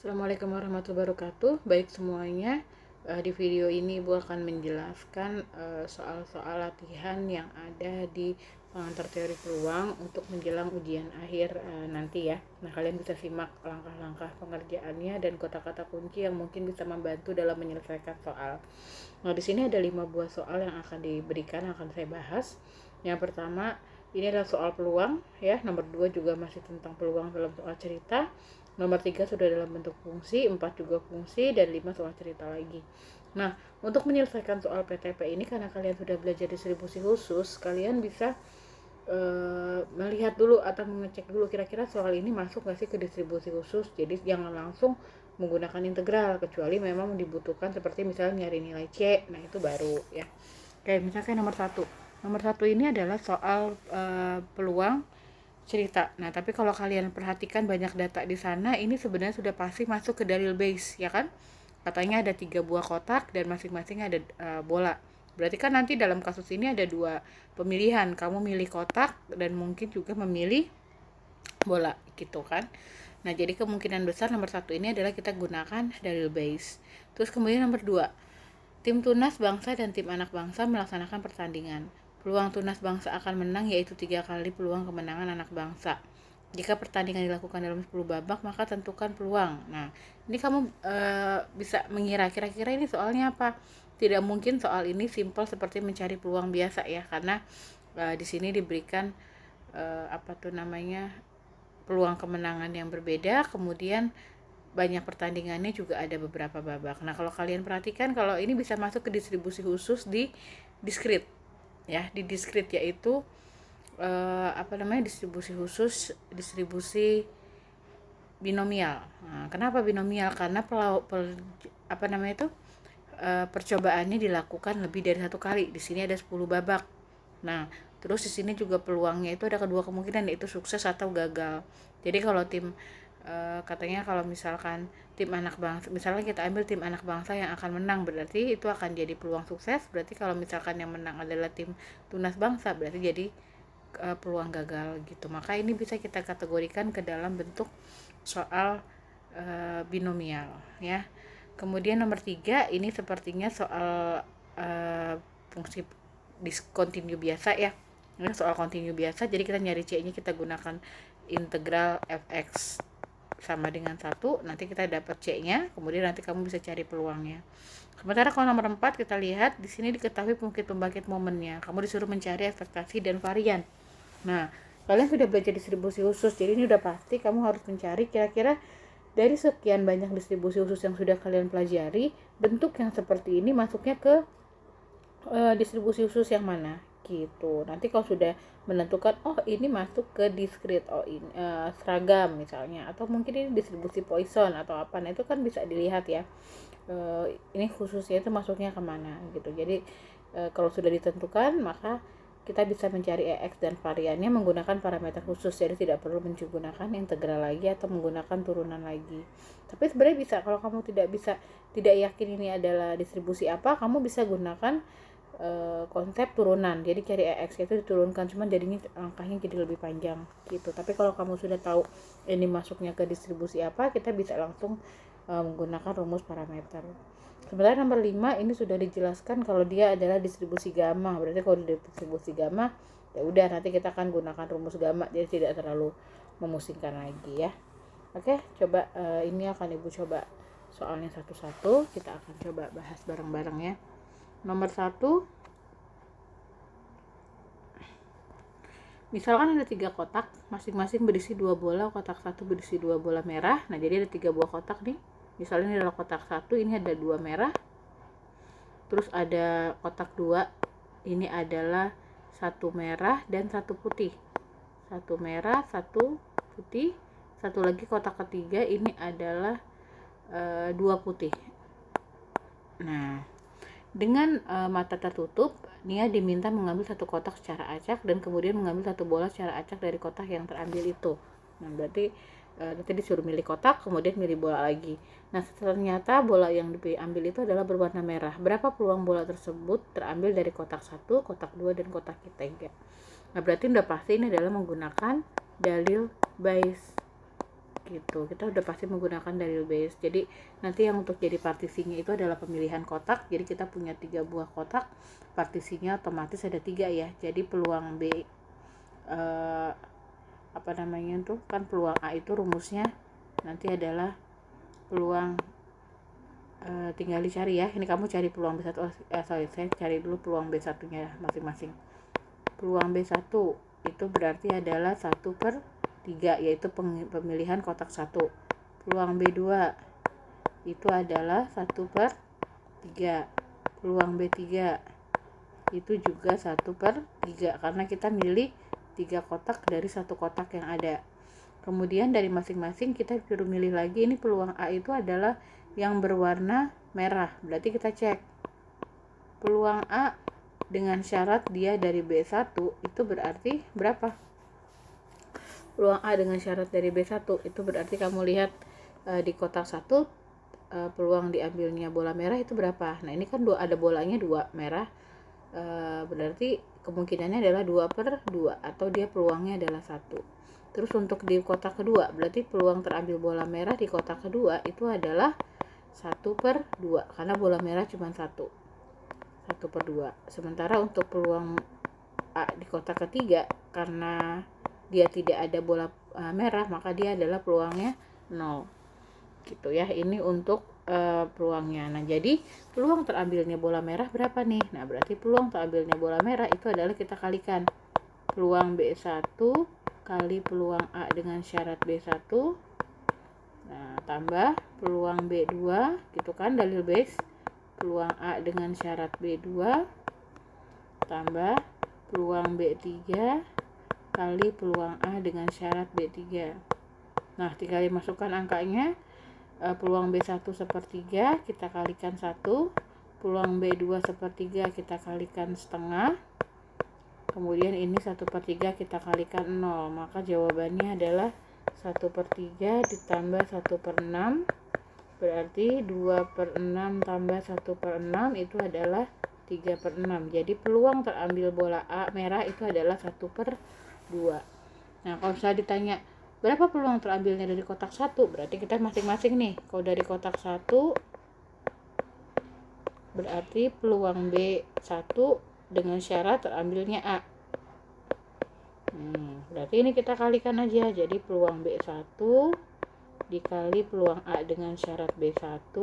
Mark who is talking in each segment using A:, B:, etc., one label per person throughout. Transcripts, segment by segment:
A: Assalamualaikum warahmatullahi wabarakatuh. Baik semuanya, di video ini Ibu akan menjelaskan soal-soal latihan yang ada di pengantar teori peluang untuk menjelang ujian akhir nanti ya. Nah, kalian bisa simak langkah-langkah pengerjaannya dan kata-kata kunci yang mungkin bisa membantu dalam menyelesaikan soal. Nah, di sini ada 5 buah soal yang akan diberikan, akan saya bahas. Yang pertama, ini adalah soal peluang ya. Nomor 2 juga masih tentang peluang dalam soal cerita. Nomor 3 sudah dalam bentuk fungsi, 4 juga fungsi, dan 5 soal cerita lagi. Nah, untuk menyelesaikan soal PTP ini, karena kalian sudah belajar distribusi khusus, kalian bisa melihat dulu atau mengecek dulu kira-kira soal ini masuk gak sih ke distribusi khusus. Jadi jangan langsung menggunakan integral, kecuali memang dibutuhkan seperti misalnya nyari nilai C. Nah, itu baru ya. Oke, misalkan nomor satu ini adalah soal peluang cerita. Nah, tapi kalau kalian perhatikan banyak data di sana, ini sebenarnya sudah pasti masuk ke dalil base, ya kan? Katanya ada 3 buah kotak dan masing-masing ada bola. Berarti kan nanti dalam kasus ini ada 2 pemilihan. Kamu milih kotak dan mungkin juga memilih bola, gitu kan? Nah, jadi kemungkinan besar nomor 1 ini adalah kita gunakan dalil base. Terus kemudian nomor 2, tim tunas bangsa dan tim anak bangsa melaksanakan pertandingan. Peluang tunas bangsa akan menang yaitu 3 kali peluang kemenangan anak bangsa. Jika pertandingan dilakukan dalam 10 babak, maka tentukan peluang. Nah, ini kamu bisa mengira kira-kira ini soalnya apa. Tidak mungkin soal ini simpel seperti mencari peluang biasa ya, karena di sini diberikan peluang kemenangan yang berbeda, kemudian banyak pertandingannya juga ada beberapa babak. Nah, kalau kalian perhatikan, kalau ini bisa masuk ke distribusi khusus di diskrit ya, di diskrit yaitu distribusi khusus, distribusi binomial. Nah, kenapa binomial? Karena percobaannya dilakukan lebih dari 1 kali. Di sini ada 10 babak. Nah, terus di sini juga peluangnya itu ada kedua kemungkinan, yaitu sukses atau gagal. Jadi kalau katanya kalau misalkan tim anak bangsa, misalnya kita ambil tim anak bangsa yang akan menang, berarti itu akan jadi peluang sukses. Berarti kalau misalkan yang menang adalah tim tunas bangsa, berarti jadi peluang gagal gitu. Maka ini bisa kita kategorikan ke dalam bentuk soal binomial ya. Kemudian nomor 3 ini sepertinya soal fungsi discontinue biasa ya. Ini soal continue biasa, jadi kita nyari C-nya kita gunakan integral fx sama dengan 1, nanti kita dapat C-nya, kemudian nanti kamu bisa cari peluangnya. Sementara kalau nomor 4 kita lihat di sini diketahui pembangkit momennya. Kamu disuruh mencari ekspektasi dan varian. Nah, kalian sudah belajar distribusi khusus, jadi ini udah pasti kamu harus mencari kira-kira dari sekian banyak distribusi khusus yang sudah kalian pelajari, bentuk yang seperti ini masuknya ke distribusi khusus yang mana gitu. Nanti kalau sudah menentukan ini masuk ke diskrit, ini seragam misalnya, atau mungkin ini distribusi Poisson atau apa, nah itu kan bisa dilihat ya, ini khususnya itu masuknya kemana gitu. Jadi kalau sudah ditentukan, maka kita bisa mencari EX dan variannya menggunakan parameter khusus, jadi tidak perlu menggunakan integral lagi atau menggunakan turunan lagi. Tapi sebenarnya bisa, kalau kamu tidak yakin ini adalah distribusi apa, kamu bisa gunakan konsep turunan. Jadi cari EX itu diturunkan, cuman jadinya angkanya jadi lebih panjang gitu. Tapi kalau kamu sudah tahu ini masuknya ke distribusi apa, kita bisa langsung menggunakan rumus parameter. Sebenarnya nomor 5 ini sudah dijelaskan kalau dia adalah distribusi gamma. Berarti kalau distribusi gamma, ya udah nanti kita akan gunakan rumus gamma, jadi tidak terlalu memusingkan lagi ya. Oke, coba ini akan Ibu coba soalnya satu-satu, kita akan coba bahas bareng-bareng ya. Nomor 1, misalkan ada 3 kotak, masing-masing berisi 2 bola, kotak 1 berisi 2 bola merah. Nah, jadi ada 3 buah kotak nih. Misalnya ini adalah kotak 1, ini ada 2 merah. Terus ada kotak 2, ini adalah 1 merah dan 1 putih. 1 merah, 1 putih. Satu lagi kotak ketiga, ini adalah 2 putih. Nah, dengan mata tertutup, Nia diminta mengambil 1 kotak secara acak dan kemudian mengambil 1 bola secara acak dari kotak yang terambil itu. Nah, berarti nanti disuruh milih kotak, kemudian milih bola lagi. Nah, ternyata bola yang diambil itu adalah berwarna merah. Berapa peluang bola tersebut terambil dari kotak 1, kotak 2, dan kotak ketiga? Nah, berarti udah pasti ini adalah menggunakan dalil Bayes. gitu. Kita udah pasti menggunakan dalil base. Jadi nanti yang untuk jadi partisinya itu adalah pemilihan kotak. Jadi kita punya 3 buah kotak, partisinya otomatis ada 3 ya. Jadi peluang B kan peluang A itu rumusnya nanti adalah peluang tinggal dicari ya. Ini kamu cari peluang B1. Saya cari dulu peluang B1 nya masing-masing. Peluang B1 itu berarti adalah 1/3, yaitu pemilihan kotak 1. Peluang B2 itu adalah 1/3. Peluang B3 itu juga 1/3 karena kita milih 3 kotak dari 1 kotak yang ada. Kemudian dari masing-masing kita perlu milih lagi. Ini peluang A itu adalah yang berwarna merah, berarti kita cek peluang A dengan syarat dia dari B1 itu berarti berapa. Peluang A dengan syarat dari B1 itu berarti kamu lihat di kotak 1 peluang diambilnya bola merah itu berapa. Nah ini kan ada bolanya 2 merah, berarti kemungkinannya adalah 2/2 atau dia peluangnya adalah 1. Terus untuk di kotak kedua berarti peluang terambil bola merah di kotak kedua itu adalah 1/2 karena bola merah cuma 1/2. Sementara untuk peluang A di kotak ketiga karena dia tidak ada bola merah maka dia adalah peluangnya 0 gitu ya. Ini untuk peluangnya. Nah jadi peluang terambilnya bola merah berapa nih? Nah berarti peluang terambilnya bola merah itu adalah kita kalikan peluang B1 kali peluang A dengan syarat B1, nah tambah peluang B2 gitu kan, dalil base, peluang A dengan syarat B2 tambah peluang B3 kali peluang A dengan syarat B3. Nah tinggal dimasukkan angkanya. Peluang B1 1/3 kita kalikan 1, peluang B2 1/3 kita kalikan setengah, kemudian ini 1/3 kita kalikan 0, maka jawabannya adalah 1/3 ditambah 1/6 berarti 2/6 tambah 1/6 itu adalah 3/6. Jadi peluang terambil bola A merah itu adalah 1/2. Nah kalau misalnya ditanya berapa peluang terambilnya dari kotak 1, berarti kita masing-masing nih. Kalau dari kotak 1 berarti peluang B1 dengan syarat terambilnya A. Berarti ini kita kalikan aja. Jadi peluang B1 dikali peluang A dengan syarat B1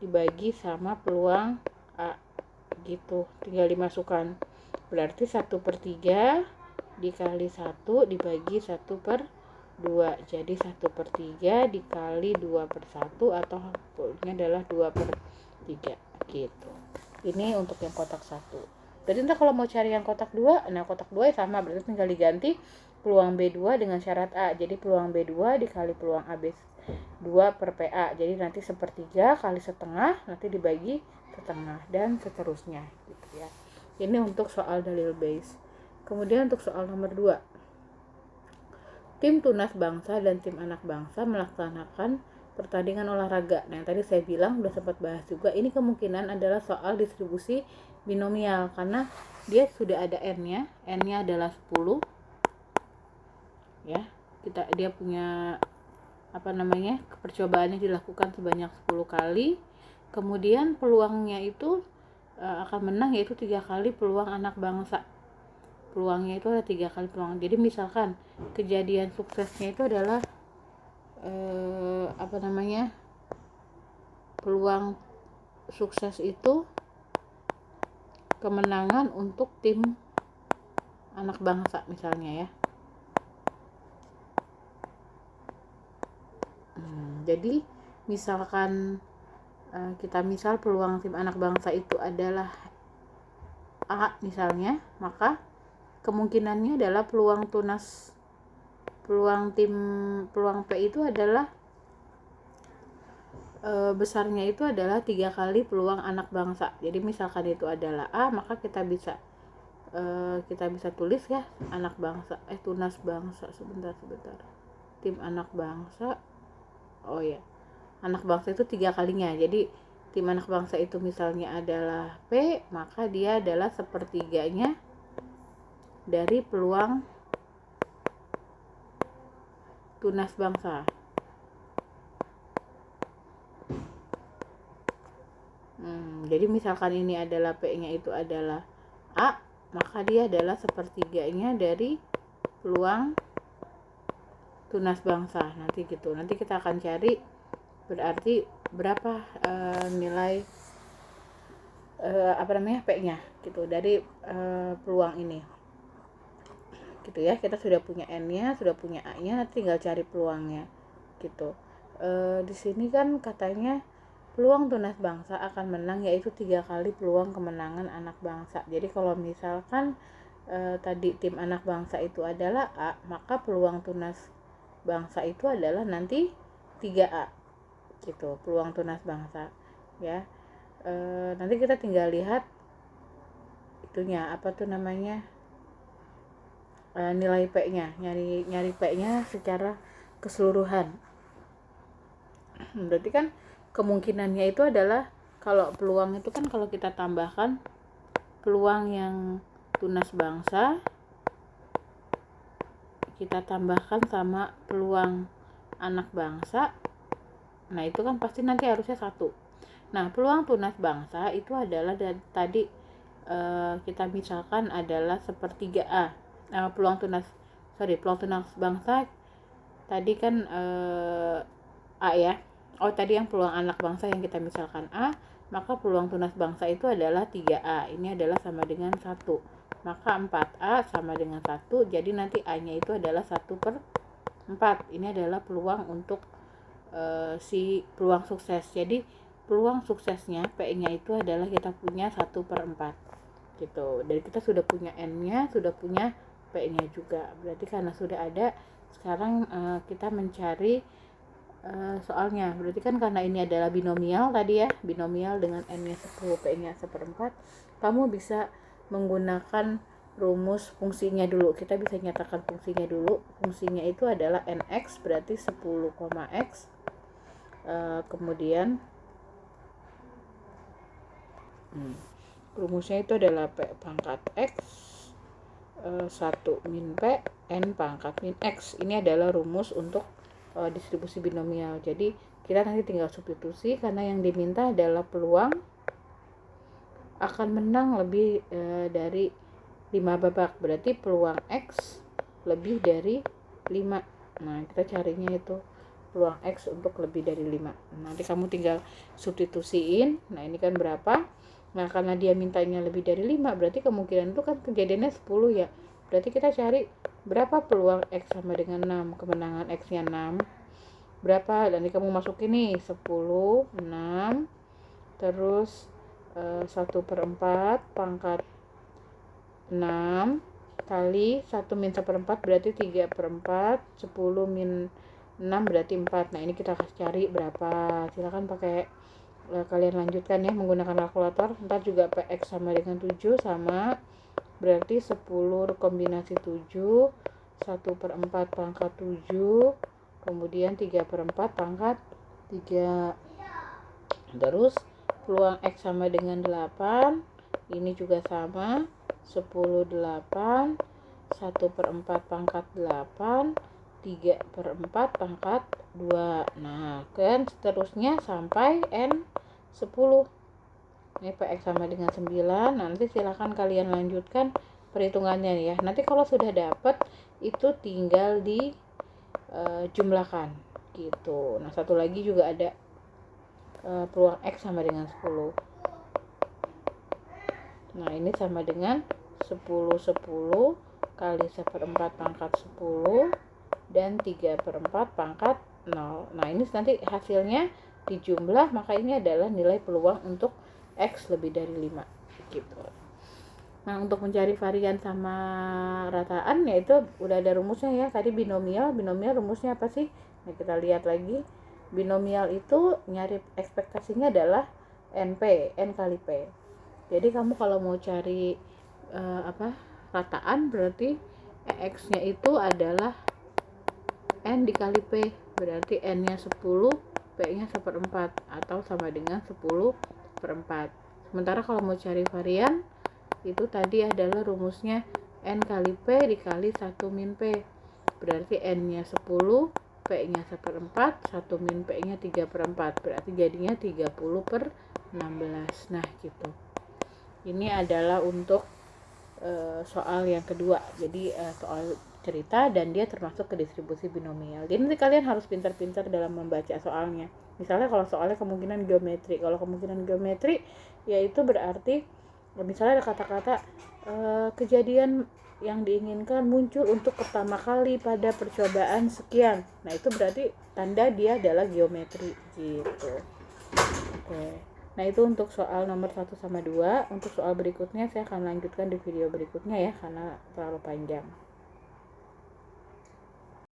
A: dibagi sama peluang A gitu. Tinggal dimasukkan. Berarti 1/3 dikali 1 dibagi 1/2. Jadi 1/3 dikali 2/1 atau hasilnya adalah 2/3 gitu. Ini untuk yang kotak 1. Berarti nanti kalau mau cari yang kotak 2, nah kotak 2 ya sama, berarti tinggal diganti peluang B2 dengan syarat A. Jadi peluang B2 dikali peluang AB2 per PA. Jadi nanti 1/3 kali setengah, nanti dibagi setengah dan seterusnya gitu ya. Ini untuk soal dalil base. Kemudian untuk soal nomor 2. Tim tunas bangsa dan tim anak bangsa melaksanakan pertandingan olahraga. Nah, yang tadi saya bilang udah sempat bahas juga. Ini kemungkinan adalah soal distribusi binomial karena dia sudah ada n-nya. N-nya adalah 10. Ya, dia punya percobaannya dilakukan sebanyak 10 kali. Kemudian peluangnya itu akan menang yaitu 3 kali peluang anak bangsa. Peluangnya itu ada 3 kali peluang. Jadi misalkan kejadian suksesnya itu adalah peluang sukses itu kemenangan untuk tim anak bangsa misalnya ya. Jadi misalkan misal peluang tim anak bangsa itu adalah A misalnya, maka kemungkinannya adalah peluang P itu adalah besarnya itu adalah 3 kali peluang anak bangsa. Jadi misalkan itu adalah A, maka kita bisa tulis ya anak bangsa tunas bangsa sebentar tim anak bangsa. Oh ya, anak bangsa itu 3 kalinya. Jadi tim anak bangsa itu misalnya adalah P, maka dia adalah 1/3 dari peluang tunas bangsa. Jadi misalkan ini adalah P-nya itu adalah A, maka dia adalah sepertiganya dari peluang tunas bangsa. Nanti gitu. Nanti kita akan cari berarti berapa nilai P-nya gitu dari peluang ini. Gitu ya. Kita sudah punya N-nya, sudah punya A-nya, nanti tinggal cari peluangnya. Gitu. Di sini kan katanya peluang tunas bangsa akan menang yaitu 3 kali peluang kemenangan anak bangsa. Jadi kalau misalkan tadi tim anak bangsa itu adalah A, maka peluang tunas bangsa itu adalah nanti 3A gitu, peluang tunas bangsa ya. Nanti kita tinggal lihat itunya apa tuh namanya, nilai P-nya, nyari P-nya secara keseluruhan. Berarti kan kemungkinannya itu adalah kalau peluang itu kan kalau kita tambahkan peluang yang tunas bangsa kita tambahkan sama peluang anak bangsa, nah itu kan pasti nanti harusnya 1. Nah peluang tunas bangsa itu adalah tadi kita misalkan adalah sepertiga A. Peluang tunas bangsa tadi kan A ya. Tadi yang peluang anak bangsa yang kita misalkan A, maka peluang tunas bangsa itu adalah 3A. Ini adalah sama dengan 1. Maka 4A sama dengan 1. Jadi nanti A-nya itu adalah 1/4. Ini adalah peluang untuk si peluang sukses. Jadi peluang suksesnya P-nya itu adalah kita punya 1/4 gitu. Dan kita sudah punya N-nya, sudah punya P-nya juga. Berarti karena sudah ada, sekarang kita mencari soalnya. Berarti kan karena ini adalah binomial tadi ya, binomial dengan N-nya 10, P-nya 1/4, kamu bisa menggunakan rumus fungsinya dulu. Kita bisa nyatakan fungsinya dulu. Fungsinya itu adalah NX, berarti 10, X. Kemudian rumusnya itu adalah P pangkat X 1 min P N pangkat min X. Ini adalah rumus untuk distribusi binomial. Jadi kita nanti tinggal substitusi karena yang diminta adalah peluang akan menang lebih dari 5 babak. Berarti peluang X lebih dari 5. Nah kita carinya itu peluang X untuk lebih dari 5. Nanti kamu tinggal substitusiin. Nah ini kan berapa. Nah karena dia mintanya lebih dari 5, berarti kemungkinan itu kan kejadiannya 10 ya. Berarti kita cari berapa peluang X sama dengan 6, kemenangan X nya 6 berapa, dan kamu masukin nih 10, 6, terus 1/4 pangkat 6 kali 1 min 1/4 berarti 3/4, 10 min 6 berarti 4. Nah ini kita cari berapa, silakan pakai kalian lanjutkan ya menggunakan kalkulator. Ntar juga PX sama dengan 7 sama berarti 10 kombinasi 7, 1/4 pangkat 7, kemudian 3/4 pangkat 3. Terus peluang X sama dengan 8, ini juga sama 10, 8, 1/4 pangkat 8, 3/4 pangkat 2. Nah kan seterusnya sampai N 10. Ini PX sama dengan 9. Nanti silahkan kalian lanjutkan perhitungannya ya. Nanti kalau sudah dapat itu tinggal di jumlahkan gitu. Nah satu lagi juga ada peluang X sama dengan 10. Nah ini sama dengan 10 kali 1/4 pangkat 10 dan 3/4 pangkat 0. Nah ini nanti hasilnya dijumlah, maka ini adalah nilai peluang untuk X lebih dari 5 gitu. Nah untuk mencari varian sama rataan yaitu udah ada rumusnya ya. Tadi binomial rumusnya apa sih? Nah kita lihat lagi. Binomial itu nyari ekspektasinya adalah N kali P. Jadi kamu kalau mau cari rataan berarti X nya itu adalah N dikali P, berarti N nya 10, P nya 1/4 atau sama dengan 10/4. Sementara kalau mau cari varian itu tadi adalah rumusnya N kali P dikali 1 min P, berarti N nya 10, P nya 1/4, 1 min P nya 3/4, berarti jadinya 30/4. 16. Nah gitu, ini adalah untuk soal yang kedua. Jadi soal cerita dan dia termasuk ke distribusi binomial. Jadi nanti kalian harus pintar-pintar dalam membaca soalnya. Misalnya kalau soalnya kemungkinan geometri, kalau kemungkinan geometri yaitu berarti misalnya ada kata-kata kejadian yang diinginkan muncul untuk pertama kali pada percobaan sekian. Nah itu berarti tanda dia adalah geometri gitu. Oke. Nah itu untuk soal nomor 1 sama 2. Untuk soal berikutnya saya akan lanjutkan di video berikutnya ya, karena terlalu panjang.